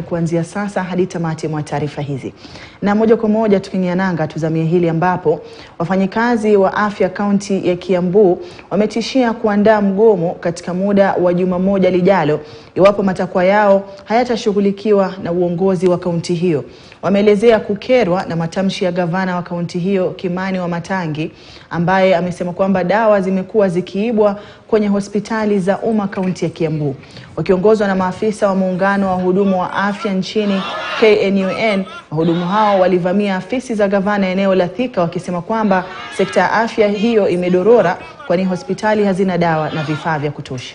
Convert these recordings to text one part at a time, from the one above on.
Kuanzia sasa hadi tamati mwa taarifa hizi. Na moja kwa moja tuking'ia nanga tuzamie hili ambapo wafanyakazi wa afya kaunti ya Kiambu wametishia kuandaa mgomo katika muda wa juma moja lijalo iwapo matakwa yao hayatashughulikiwa na uongozi wa kaunti hiyo. Wameelezea kukerwa na matamshi ya gavana wa kaunti hiyo Kimani wa Matangi, ambaye amesema kwamba dawa zimekuwa zikiibwa kwenye hospitali za umma kaunti ya Kiambu. Wakiongozwa na maafisa wa muungano wa wahudumu wa afya nchini KTN, wahudumu hao walivamia afisi za gavana eneo la Thika wakisema kwamba sekta ya afya hiyo imedorora kwani hospitali hazina dawa na vifaa vya kutosha.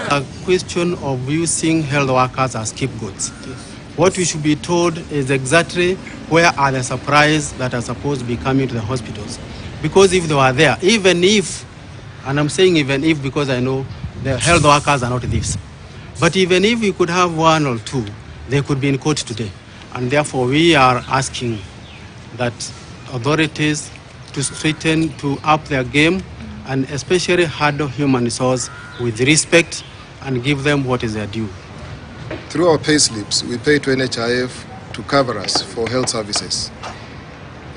A question of using health workers as scapegoats. What we should be told is exactly where are the supplies that are supposed to be coming to the hospitals. Because if they were there, even if, and I'm saying even if because I know the health workers are not thieves, but even if we could have one or two, they could be in court today. And therefore we are asking that authorities to straighten, to up their game, and especially handle human resource with respect and give them what is their due. Through our pay slips, we pay to NHIF to cover us for health services.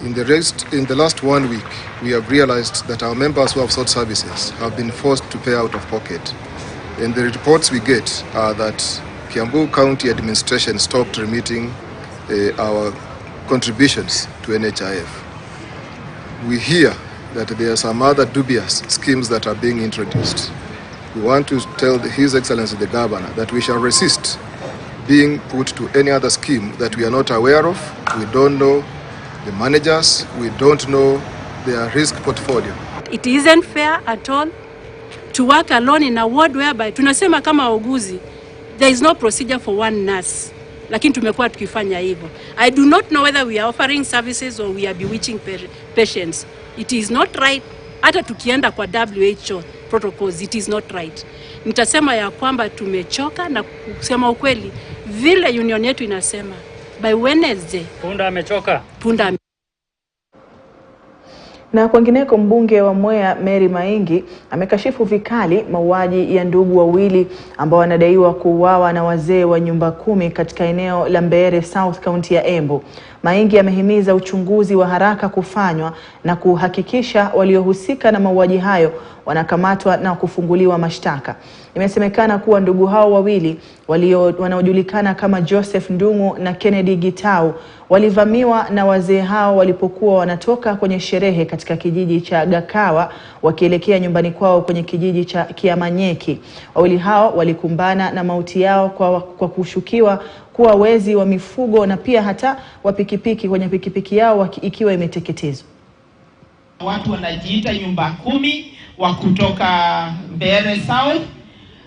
In the last 1 week, we have realized that our members who have sought services have been forced to pay out of pocket. And the reports we get are that Kiambu County Administration stopped remitting our contributions to NHIF. We hear that there are some other dubious schemes that are being introduced. We want to tell His Excellency the Governor that we shall resist being put to any other scheme that we are not aware of. We don't know the managers, we don't know their risk portfolio. It isn't fair at all to work alone in a ward whereby tunasema kama wauguzi there is no procedure for one nurse, lakini tumekuwa tukifanya hivyo. I do not know whether we are offering services or we are bewitching patients. It is not right. Hata tukienda kwa WHO protocols, it is not right. Nitasema ya kwamba tumechoka, na kusema ukweli vile union yetu inasema by Wednesday punda amechoka. Na kwingineko, mbunge wa Mwea Mary Maingi amekashifu vikali mauaji ya ndugu wawili ambao wanadaiwa kuuawa na wazee wa nyumba 10 katika eneo la Mbeere South County ya Embu. Maingi amehimiza uchunguzi wa haraka kufanywa na kuhakikisha waliohusika na mauaji hayo wanakamatwa na kufunguliwa mashtaka. Imesemekana kuwa ndugu hao wawili wanaojulikana kama Joseph Ndungu na Kennedy Gitau walivamiwa na wazee hao walipokuwa wanatoka kwenye sherehe katika kijiji cha Gakawa wakielekea nyumbani kwao kwenye kijiji cha Kiamanyeki. Wawili hao walikumbana na mauti yao kwa kushukiwa kuwa wezi wa mifugo na pia hata wa pikipiki kwenye pikipiki yao ikiwa imeteketezwa. Watu wanajiita nyumba 10 wa kutoka Mbeere South.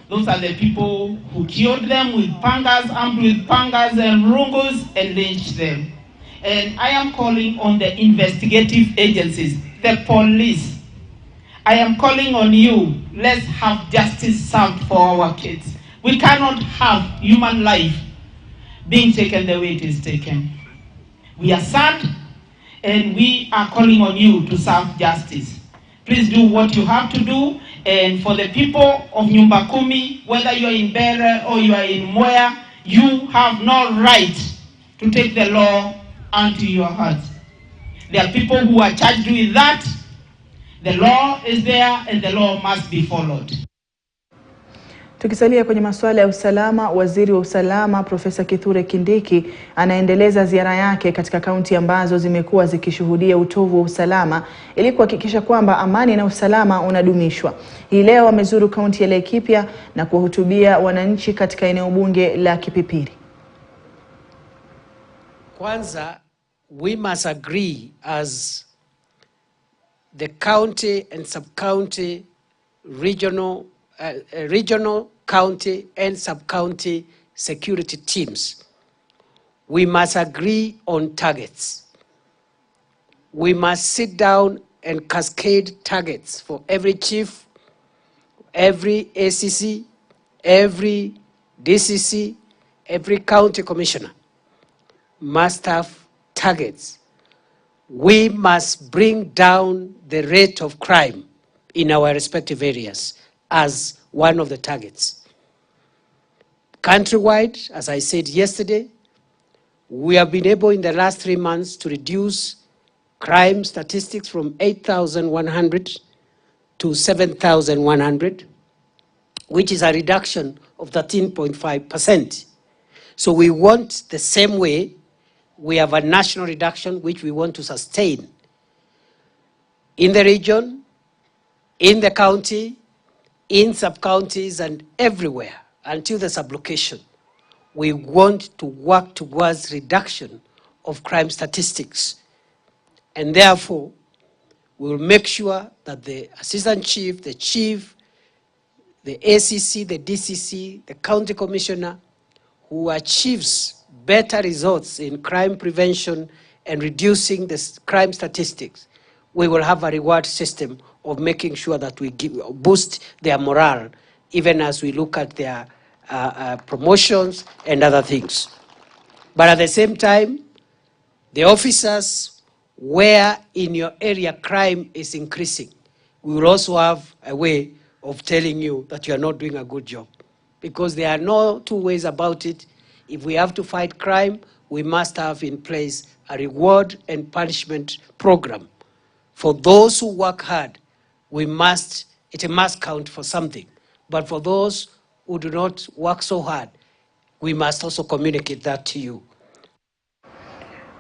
Those are the people who killed them with pangas, armed with pangas and rungus, and lynched them. And I am calling on the investigative agencies, the police. I am calling on you. Let's have justice served for our kids. We cannot have human life being taken the way it is taken. We are sad, and we are calling on you to serve justice. Please do what you have to do. And for the people of Nyumba Kumi, whether you are in Mbeere or you are in Mwea, you have no right to take the law unto your hearts. There are people who are charged with that. The law is there and the law must be followed. Tukisalia kwenye masuala ya usalama, waziri wa usalama Profesa Kithure Kindiki anaendeleza ziara yake katika kaunti ambazo zimekuwa zikishuhudia utovu wa usalama ili kuhakikisha kwamba amani na usalama unadumishwa. Hii leo amezuru kaunti ya Laikipia na kuhutubia wananchi katika eneo bunge la Kipipiri. Kwanza, we must agree as the county and sub-county regional, county and sub-county security teams. We must agree on targets. We must sit down and cascade targets for every chief, every ACC, every DCC, every county commissioner must have targets we must bring down the rate of crime in our respective areas as one of the targets. Countrywide, as I said yesterday, we have been able in the last 3 months to reduce crime statistics from 8,100 to 7,100, which is a reduction of 13.5%. So we want the same way. We have a national reduction which we want to sustain in the region, in the county, in sub-counties and everywhere until the sublocation. We want to work towards reduction of crime statistics. And therefore, we will make sure that the assistant chief, the chief, the ACC, the DCC, the county commissioner, who achieves better results in crime prevention and reducing the crime statistics, we will have a reward system of making sure that we boost their morale, even as we look at their promotions and other things. But at the same time, the officers, where in your area crime is increasing, we will also have a way of telling you that you are not doing a good job. Because there are no two ways about it. If we have to fight crime, we must have in place a reward and punishment program. For those who work hard, it must count for something. But for those who do not work so hard, we must also communicate that to you.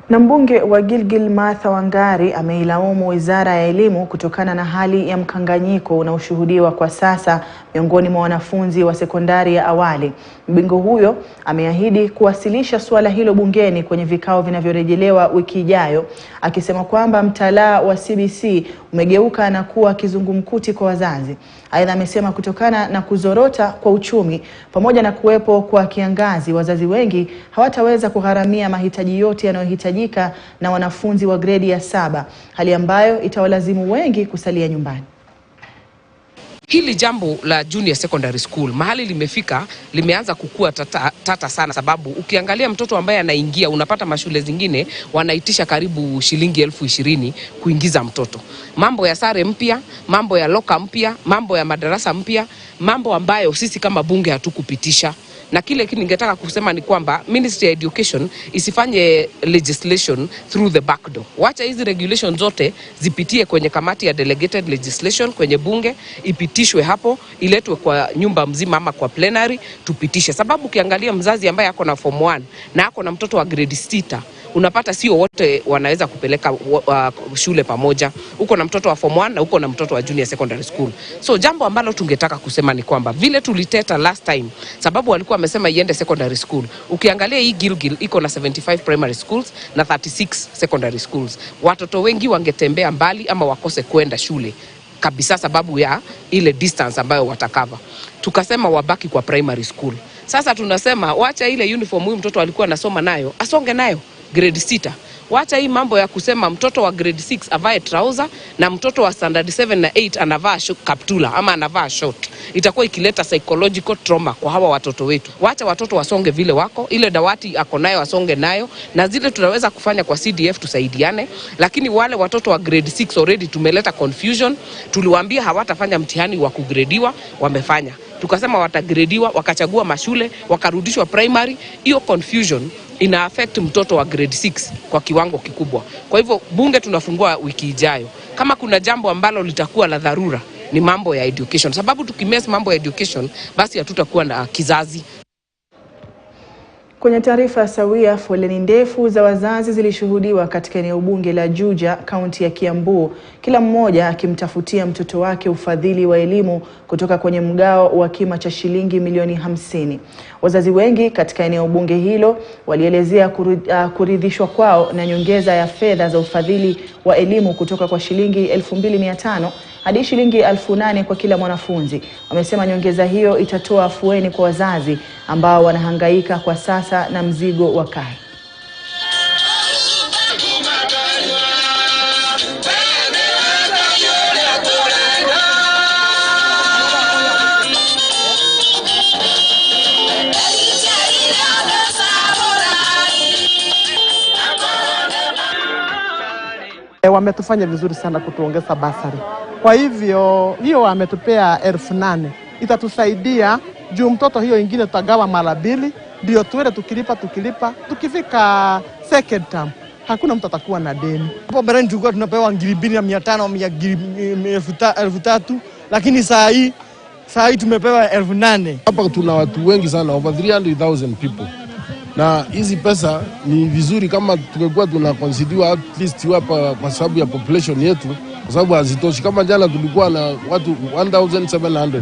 Na mbunge wa Gilgil Martha Wangari ameilaumu Wizara ya Elimu kutokana na hali ya mkanganyiko unaoshuhudiwa kwa sasa miongoni mwa wanafunzi wa sekondari ya awali. Mbunge huyo ameahidi kuwasilisha suala hilo bungeni kwenye vikao vinavyorejelewa wiki ijayo, akisema kwamba mtaala wa CBC umegeuka na kuwa kizungumkuti kwa wazazi. Aidha amesema kutokana na kuzorota kwa uchumi pamoja na kuwepo kwa kiangazi, wazazi wengi hawataweza kugharamia mahitaji yote yanayohitajika na wanafunzi wa gredi ya 7, hali ambayo itawalazimu wengi kusalia nyumbani. Hili jambo la junior secondary school mahali limefika, limeanza kukua tata sana, sababu ukiangalia mtoto ambaye anaingia, unapata mashule zingine wanaitisha karibu shilingi 20,000 kuingiza mtoto. Mambo ya sare mpya, mambo ya loka mpya, mambo ya madarasa mpya, mambo ambayo sisi kama bunge hatukupitisha. Na kile ningetaka kusema ni kwamba Ministry of Education isifanye legislation through the back door. Wacha hizi regulation zote zipitie kwenye kamati ya delegated legislation kwenye bunge, ipitishwe hapo, iletwe kwa nyumba mzima ama kwa plenary tupitishe. Sababu ukiangalia mzazi ambaye ako na form 1 na ako na mtoto wa grade 6, unapata sio wote wanaweza kupeleka shule pamoja. Uko na mtoto wa form 1 na uko na mtoto wa junior secondary school. So jambo ambalo tungetaka kusema ni kwamba vile tuliteta last time, sababu walikuwa wamesema iende secondary school. Ukiangalia hii Gilgil iko na 75 primary schools na 36 secondary schools. Watoto wengi wangetembea mbali ama wakose kwenda shule kabisa sababu ya ile distance ambayo watakava. Tukasema wabaki kwa primary school. Sasa tunasema wacha ile uniform huyu mtoto alikuwa anasoma nayo, asonge nayo grade 6. Wacha hii mambo ya kusema mtoto wa grade 6 avae trouser na mtoto wa standard 7 na 8 anavaa kaptula ama anavaa short. Itakuwa ikileta psychological trauma kwa hawa watoto wetu. Wacha watoto wasonge vile wako, ile dawati ako nayo asonge nayo, na zile tunaweza kufanya kwa CDF tusaidiane. Lakini wale watoto wa grade 6 already tumeleta confusion. Tuliwaambia hawatafanya mtihani wa kugrediwa, wamefanya. Tukasema watagrediwa, wakachagua mashule, wakarudishwa primary. Hiyo confusion ina affect mtoto wa grade 6 kwa kiwango kikubwa. Kwa hivyo bunge tunafungua wiki ijayo. Kama kuna jambo ambalo litakuwa la dharura ni mambo ya education. Sababu tukimess mambo ya education, basi hatutakuwa na kizazi. Kwenye taarifa sawia, foleni ndefu za wazazi zilishuhudiwa katika eneo bunge la Juja, kaunti ya Kiambu, kila mmoja akimtafutia mtoto wake ufadhili wa elimu kutoka kwenye mgao wa kima cha shilingi milioni 50. Wazazi wengi katika eneo bunge hilo walielezea kuridhishwa kwao na nyongeza ya fedha za ufadhili wa elimu kutoka kwa shilingi 2,500 hadi shilingi 8,000 kwa kila mwanafunzi. Wamesema nyongeza hiyo itatoa afueni kwa wazazi ambao wanahangaika kwa sasa na mzigo wa karo. wametufanya vizuri sana kutuongeza basari. Kwa hivyo hiyo wametupea 8,000 itatusaidia juu mtoto hiyo ingine tutagawa mara 2 ndio tuende tukilipa. Tukifika second term hakuna mtu atakuwa na deni. Hapo mbeleni tulikuwa tunapewa 2,500 1,300, lakini saa hii tumepewa 8,000. Hapa tuna watu wengi sana, over 300,000 people. Na hizi pesa ni vizuri kama tungekuwa tunaconsider at least hapa kwa sababu ya population yetu, kwa sababu hazitoshi. Kama jana tulikuwa na watu 1,700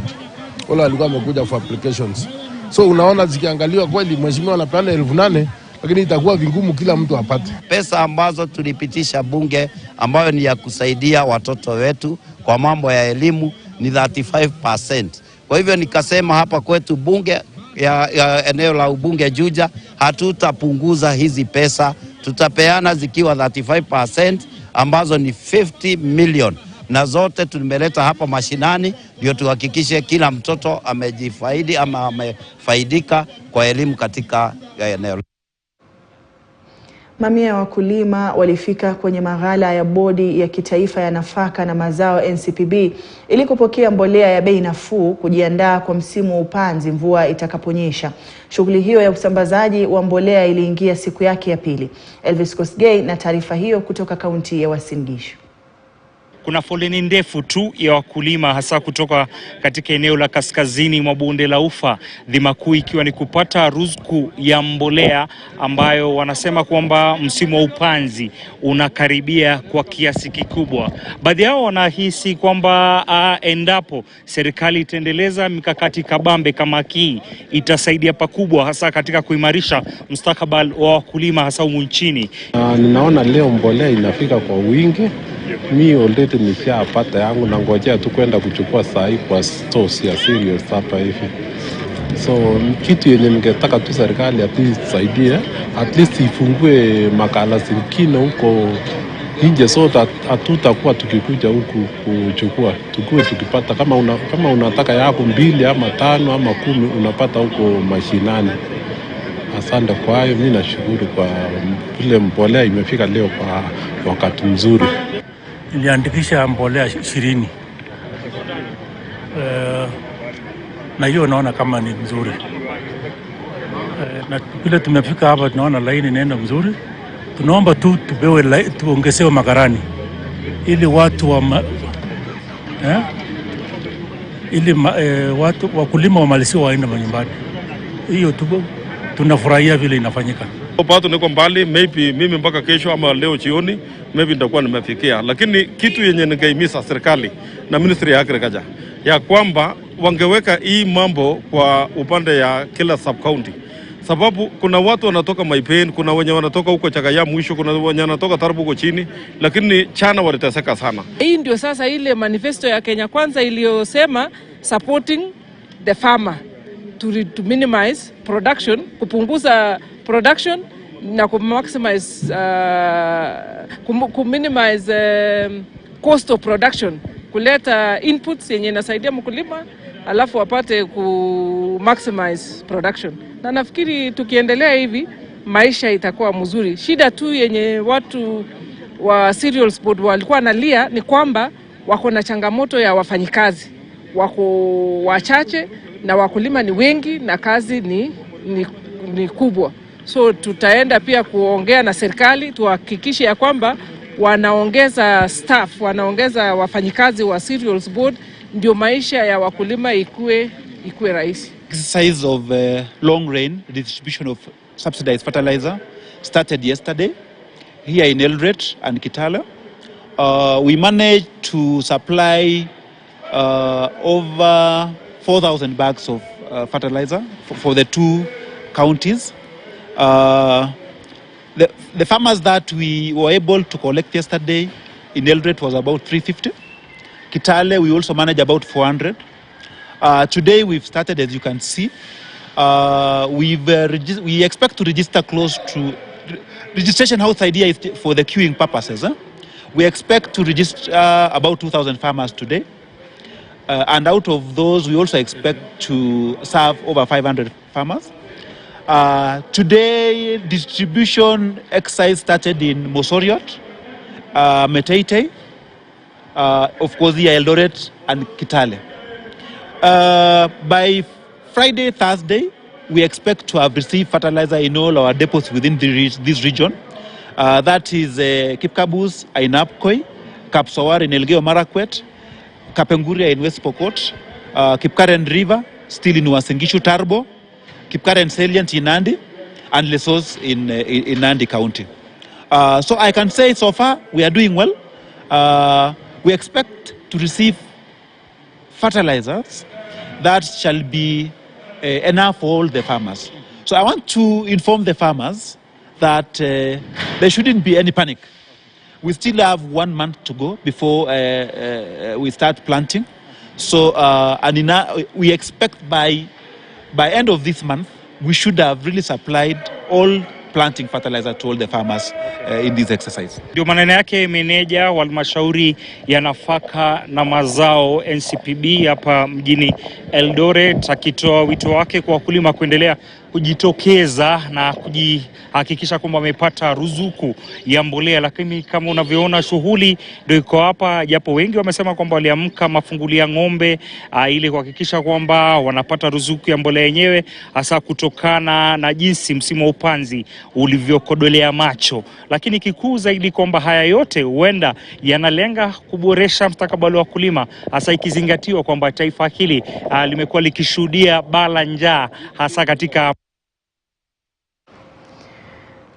wala walikuwa wamekuja for applications. So unaona zikiangaliwa kweli mheshimiwa anapeana 8,000, lakini itakuwa vingumu kila mtu apate. Pesa ambazo tulipitisha bunge ambayo ni ya kusaidia watoto wetu kwa mambo ya elimu ni 35%. Kwa hivyo nikasema hapa kwetu bunge ya eneo la ubunge Juja hatutapunguza hizi pesa, tutapeana zikiwa 35% ambazo ni 50 million, na zote tumeleta hapa mashinani ndio tuhakikishe kila mtoto amejifaidi ama amefaidika kwa elimu katika eneo. Mamia ya wakulima walifika kwenye maghala ya bodi ya kitaifa ya nafaka na mazao NCPB ili kupokea mbolea ya bei nafuu kujiandaa kwa msimu wa upanzi mvua itakaponyesha. Shughuli hiyo ya usambazaji wa mbolea iliingia siku yake ya pili. Elvis Kosgei na taarifa hiyo kutoka kaunti ya Uasin Gishu. Kuna foleni ndefu tu ya wakulima hasa kutoka katika eneo la kaskazini mwa bonde la Ufa, dhima kuu ikiwa ni kupata ruzuku ya mbolea ambayo wanasema kwamba msimu wa upanzi unakaribia kwa kiasi kikubwa. Baadhi yao wanahisi kwamba endapo serikali itaendeleza mikakati kabambe kama hii itasaidia pakubwa hasa katika kuimarisha mustakabali wa wakulima hasa humu nchini. Ninaona leo mbolea inafika kwa wingi. Mi already nishapata yangu na ngojea tu kwenda kuchukua saa hii kwa stores ya serious hapa hivi. So kitu yenye ningetaka tu serikali atusaidie, at least ifungue makala zingine huko nje, so hatutakuwa tukikuja huku kuchukua, tukue tukipata kama unataka yako 2 ama 5 ama 10 unapata huko mashinani. Asante kwa hayo, mimi nashukuru kwa ile mbolea imefika leo kwa wakati mzuri. Niliandikisha mbolea 20. Na hiyo naona kama ni nzuri. Na vile tumefika hapa tunaona laini nenda mzuri. Tunaomba tu tuongezewe magarani ili watu watu wakulima wamaliziwe waende manyumbani. Hiyo tunafurahia vile inafanyika. Pato niko mbali, maybe mimi mpaka kesho ama leo jioni maybe nitakuwa nimefikia, lakini kitu yenye ningeimisa serikali na Ministry ya Agriculture ya kwamba wangeweka hii mambo kwa upande ya kila sub county, sababu kuna watu wanatoka Maipen, kuna wenye wanatoka huko Chagaya mwisho, kuna wenye wanatoka Tarbu huko chini, lakini chana waliteseka sana. Hii ndio sasa ile manifesto ya Kenya Kwanza iliyosema supporting the farmer to minimize production, kupunguza production na kuminimize cost of production, kuleta inputs yenye inasaidia mkulima alafu wapate maximize production. Na nafikiri tukiendelea hivi maisha itakuwa mzuri. Shida tu yenye watu wa cereals board walikuwa nalia ni kwamba wako na changamoto ya wafanyikazi, wako wachache na wakulima ni wengi na kazi ni kubwa. So tutaenda pia kuongea na serikali tuhakikishe ya kwamba wanaongeza staff, wanaongeza wafanyikazi wa cereals board ndio maisha ya wakulima ikue rahisi. Exercise of long rain distribution of subsidized fertilizer started yesterday here in Eldoret and Kitale. We managed to supply over 4,000 bags of fertilizer for the 2 counties. The farmers that we were able to collect yesterday in Eldoret was about 350. Kitale, we also managed about 400. Today we've started, as you can see. We expect to register close to registration house idea is for the queuing purposes. We expect to register about 2,000 farmers today. And out of those, we also expect to serve over 500 farmers. Today, distribution exercise started in Mosoriot, Meteite, of course, here Eldoret and Kitale. By Friday, Thursday, we expect to have received fertilizer in all our depots within this region. That is Kipkabus, Ainapkoi, Kapsawar in Elgeyo Marakwet, Kapenguria in West Pokot, Kipkaren River, still in Uasin Gishu Tarbo, Kipkaren Salient in Nandi, and Lesos in Nandi County. So I can say so far we are doing well. We expect to receive fertilizers that shall be enough for all the farmers. So I want to inform the farmers that there shouldn't be any panic. We still have 1 month to go before we start planting. So we expect by end of this month, we should have really supplied all planting fertilizer to all the farmers in this exercise. Ndio maneno yake meneja wa halmashauri ya nafaka na mazao NCPB hapa mjini Eldoret, akitoa wito wake kwa wakulima kuendelea kujitokeza na kujihakikisha kwamba wamepata ruzuku ya mbolea. Lakini kama unavyoona shughuli ndio iko hapa, japo wengi wamesema kwamba waliamka mafungulia ng'ombe ili kuhakikisha kwamba wanapata ruzuku ya mbolea yenyewe, hasa kutokana na jinsi msimu wa upanzi ulivyokodolea macho. Lakini kikuu zaidi kwamba haya yote huenda yanalenga kuboresha mustakabali wa wakulima, hasa ikizingatiwa kwamba taifa hili limekuwa likishuhudia bala njaa hasa katika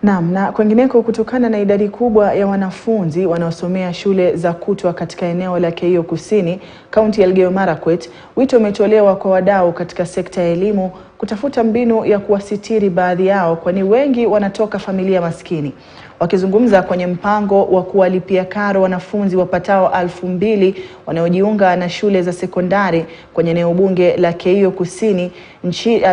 Naam, na kwingineko, kutokana na idadi kubwa ya wanafunzi wanaosomea shule za kutwa katika eneo la Keio Kusini, kaunti ya Elgeyo Marakwet, wito umetolewa kwa wadau katika sekta ya elimu kutafuta mbinu ya kuwasitiri baadhi yao, kwani wengi wanatoka familia maskini. Wakizungumza kwenye mpango wa kuwalipia karo wanafunzi wapatao 2,000 wanaojiunga na shule za sekondari kwenye eneo bunge la Keio Kusini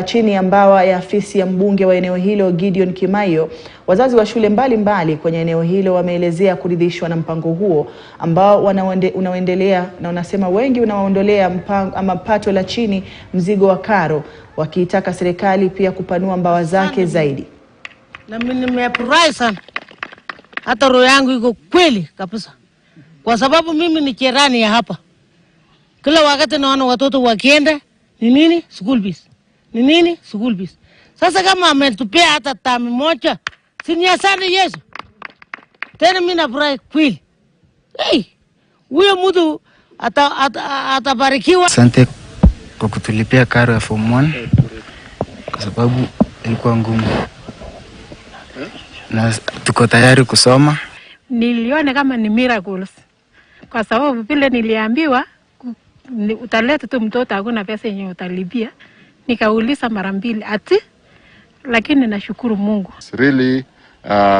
chini ya mbawa ya afisi ya mbunge wa eneo hilo Gideon Kimaiyo, wazazi wa shule mbalimbali kwenye eneo hilo wameelezea kuridhishwa na mpango huo ambao unaoendelea, na wanasema wengi unawaondolea pato la chini mzigo wa karo, wakiitaka serikali pia kupanua mbawa zake zaidi. Na mimi nimefurahi sana. Hata roho yangu iko kweli kabisa. Kwa sababu mimi ni jirani ya hapa. Kila wakati naona watoto wakienda ni nini school fees. Ni nini school fees. Sasa kama ametupea hata tamu moja, si ni asante Yesu. Tena mimi nafurahi kweli. Huyo mtu atabarikiwa. Asante kwa kutulipia karo ya form 1 kwa sababu ilikuwa ngumu. Na tuko tayari kusoma. Niliona kama ni miracles. Kwa sababu vile niliambiwa utaleta tu mtoto hakuna pesa yenye utalipia. Nikauliza mara mbili lakini nashukuru Mungu. It's really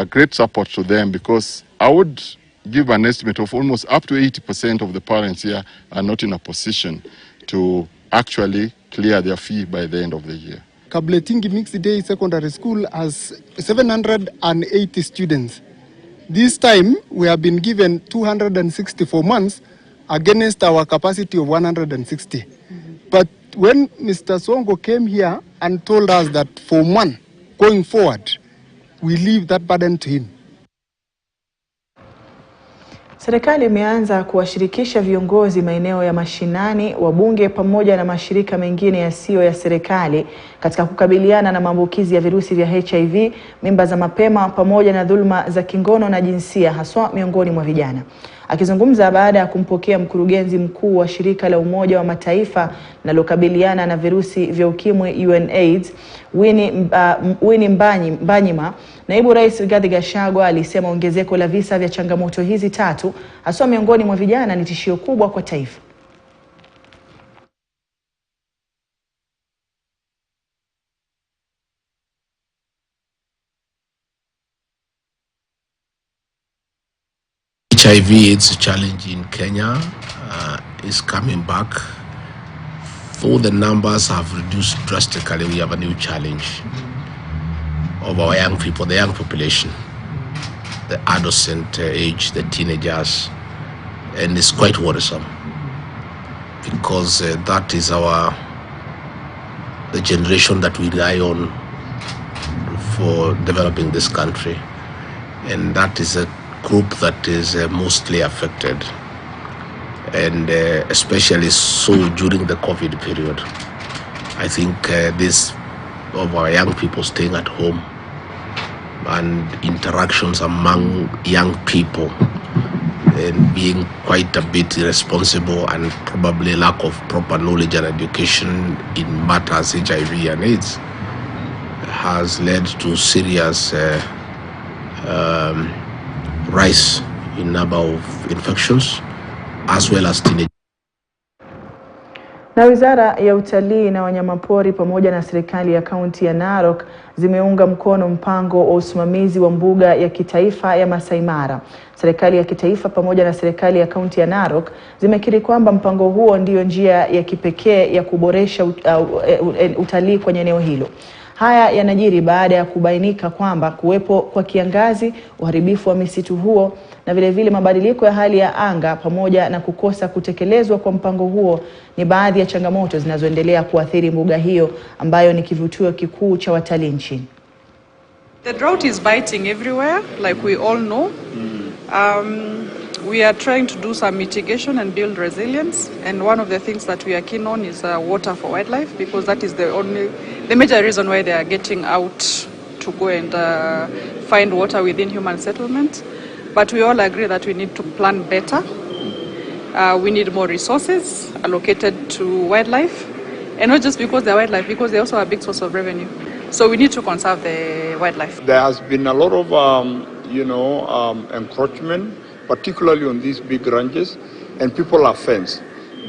great support to them, because I would give an estimate of almost up to 80% of the parents here are not in a position to actually clear their fee by the end of the year. Kabletingi Mixed Day Secondary School has 780 students. This time we have been given 264 months against our capacity of 160. But when Mr. Songo came here and told us that Form 1 going forward, we leave that burden to him. Serikali imeanza kuwashirikisha viongozi maeneo ya mashinani, wabunge pamoja na mashirika mengine yasiyo ya serikali katika kukabiliana na maambukizi ya virusi vya HIV, mimba za mapema pamoja na dhuluma za kingono na jinsia, haswa miongoni mwa vijana. Akizungumza baada ya kumpokea mkurugenzi mkuu wa shirika la Umoja wa Mataifa linalokabiliana na virusi vya ukimwi UNAIDS, Winnie Mbanyima, naibu rais Rigathi Gachagua alisema ongezeko la visa vya changamoto hizi tatu haswa miongoni mwa vijana ni tishio kubwa kwa taifa. HIV AIDS challenge in Kenya is coming back. Though the numbers have reduced drastically, we have a new challenge of our young people, the young population, the adolescent age, the teenagers, and it's quite worrisome because that is the generation that we rely on for developing this country, and that is group that is mostly affected, and especially so during the COVID period. I think this of our young people staying at home and interactions among young people and being quite a bit irresponsible and probably lack of proper knowledge and education in matters HIV and AIDS has led to serious rise in number of infections as well as teenage. Na Wizara ya Utalii na Wanyamapori pamoja na serikali ya kaunti ya Narok zimeunga mkono mpango wa usimamizi wa mbuga ya kitaifa ya Masai Mara. Serikali ya kitaifa pamoja na serikali ya kaunti ya Narok zimekiri kwamba mpango huo ndio njia ya kipekee ya kuboresha utalii kwenye eneo hilo. Haya yanajiri baada ya kubainika kwamba kuwepo kwa kiangazi, uharibifu wa misitu huo na vile vile mabadiliko ya hali ya anga pamoja na kukosa kutekelezwa kwa mpango huo ni baadhi ya changamoto zinazoendelea kuathiri mbuga hiyo ambayo ni kivutio kikuu cha watalii nchini. The drought is biting everywhere, like we all know. We are trying to do some mitigation and build resilience, and one of the things that we are keen on is water for wildlife, because that is the major reason why they are getting out to go and find water within human settlement. But we all agree that we need to plan better. We need more resources allocated to wildlife, and not just because they're wildlife, because they also are a big source of revenue. So we need to conserve the wildlife. There has been a lot of, encroachment, particularly on these big ranges, and people are fenced.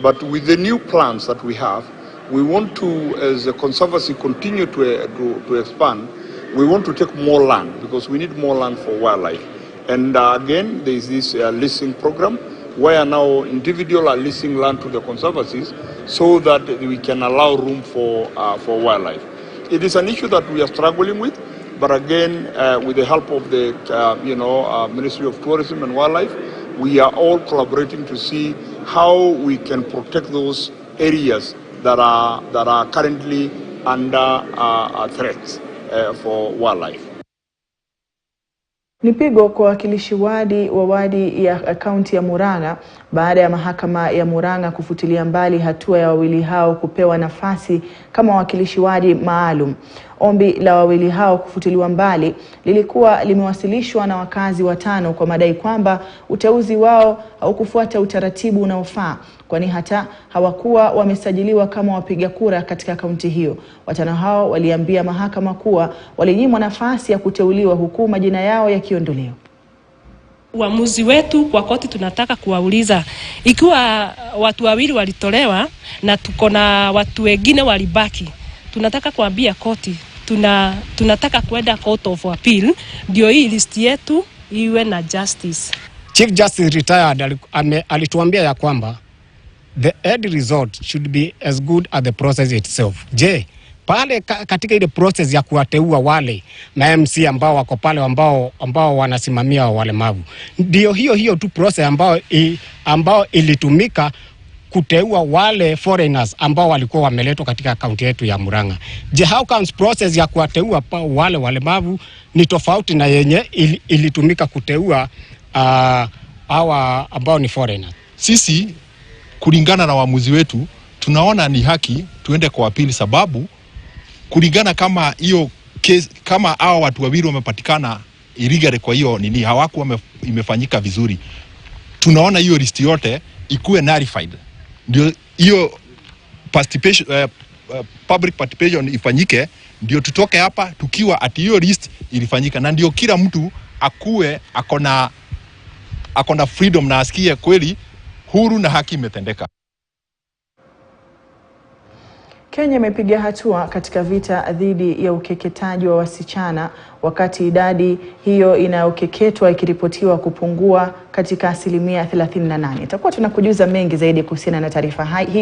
But with the new plans that we have, we want to, as a conservancy, continue to expand. We want to take more land because we need more land for wildlife. And again, there is this leasing program where now individuals are leasing land to the conservancies so that we can allow room for wildlife. It is an issue that we are struggling with, but again, with the help of the Ministry of Tourism and Wildlife, we are all collaborating to see how we can protect those areas that are currently under threats for wildlife. Ni pigo kwa wakilishi wadi wa wadi ya kaunti ya Murang'a baada ya mahakama ya Murang'a kufutilia mbali hatua ya wawili hao kupewa nafasi kama wakilishi wadi maalum. Ombi la wawili hao kufutiliwa mbali lilikuwa limewasilishwa na wakazi watano kwa madai kwamba uteuzi wao haukufuata utaratibu unaofaa, kwani hata hawakuwa wamesajiliwa kama wapiga kura katika kaunti hiyo. Watano hao waliambia mahakama kuwa walinyimwa nafasi ya kuteuliwa huku majina yao yakiondolewa. Uamuzi wetu kwa koti tunataka kuwauliza ikiwa watu wawili walitolewa na tuko na watu wengine walibaki. Tunataka kuambia koti tunataka kwenda court of appeal ndio hii list yetu iwe na justice. Chief Justice retired alituambia ya kwamba the end result should be as good as the process itself. Je, pale katika ile process ya kuwateua wale na MC ambao wako pale ambao wanasimamia walemavu, ndio hiyo tu process ambao ilitumika kuteua wale foreigners ambao walikuwa wameletwa katika kaunti yetu ya Murang'a. Je, how comes process ya kuwateua wale walemavu ni tofauti na yenye ilitumika kuteua hawa ambao ni foreigners? Sisi kulingana na uamuzi wetu tunaona ni haki tuende kwa apili, sababu kulingana kama hiyo case, kama hao watu wawili wamepatikana illegally, kwa hiyo nini hawakuwa imefanyika vizuri, tunaona hiyo list yote ikuwe nullified. Ndio hiyo participation, public participation ifanyike, ndio tutoke hapa tukiwa ati hiyo list ilifanyika, na ndio kila mtu akuwe akona freedom na asikie kweli huru na haki imetendeka. Kenya imepiga hatua katika vita dhidi ya ukeketaji wa wasichana, wakati idadi hiyo inayokeketwa ikiripotiwa kupungua katika 38%. Itakuwa tunakujuza mengi zaidi kuhusiana na taarifa hii.